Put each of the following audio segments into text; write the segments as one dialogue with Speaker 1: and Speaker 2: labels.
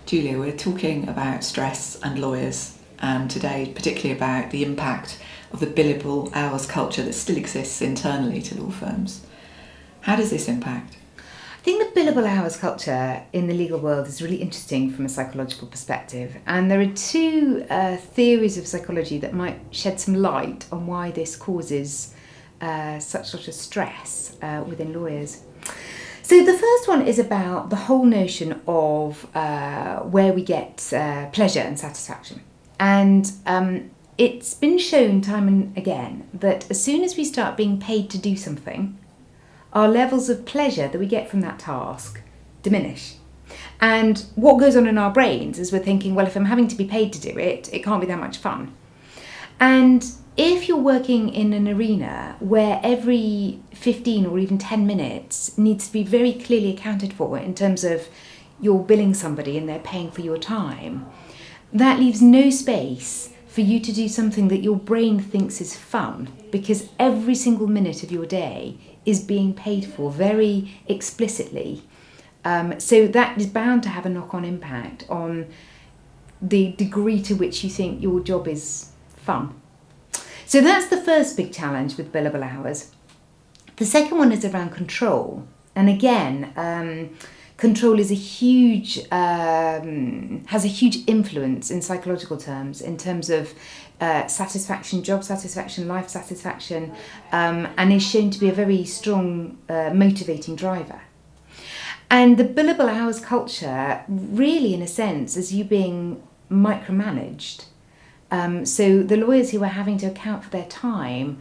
Speaker 1: Julia, we're talking about stress and lawyers, and today particularly about the impact of the billable hours culture that still exists internally to law firms. How does this impact?
Speaker 2: I think the billable hours culture in the legal world is really interesting from a psychological perspective, and there are two theories of psychology that might shed some light on why this causes such sort of stress within lawyers. So the first one is about the whole notion of where we get pleasure and satisfaction. And it's been shown time and again that as soon as we start being paid to do something, our levels of pleasure that we get from that task diminish. And what goes on in our brains is we're thinking, well, if I'm having to be paid to do it, it can't be that much fun. And if you're working in an arena where every 15 or even 10 minutes needs to be very clearly accounted for in terms of you're billing somebody and they're paying for your time, that leaves no space for you to do something that your brain thinks is fun, because every single minute of your day is being paid for very explicitly. So that is bound to have a knock-on impact on the degree to which you think your job is fun. So that's the first big challenge with billable hours. The second one is around control. And again, control is has a huge influence in psychological terms, in terms of satisfaction, job satisfaction, life satisfaction, and is shown to be a very strong motivating driver. And the billable hours culture really, in a sense, is you being micromanaged. So the lawyers who are having to account for their time,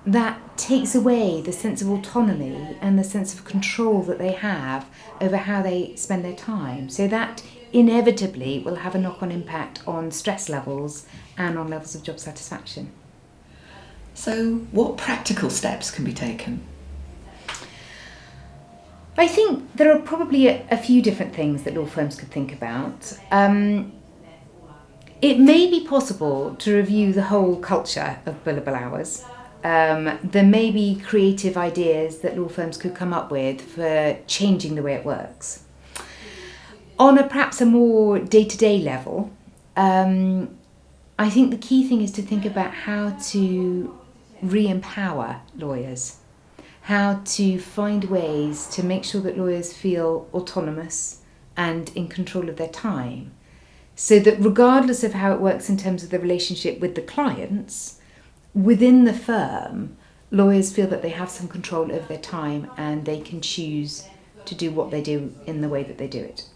Speaker 2: that takes away the sense of autonomy and the sense of control that they have over how they spend their time. So that inevitably will have a knock-on impact on stress levels and on levels of job satisfaction.
Speaker 1: So what practical steps can be taken?
Speaker 2: I think there are probably a few different things that law firms could think about. It may be possible to review the whole culture of billable hours. There may be creative ideas that law firms could come up with for changing the way it works. On perhaps a more day-to-day level, I think the key thing is to think about how to re-empower lawyers, how to find ways to make sure that lawyers feel autonomous and in control of their time, so that regardless of how it works in terms of the relationship with the clients, within the firm, lawyers feel that they have some control over their time and they can choose to do what they do in the way that they do it.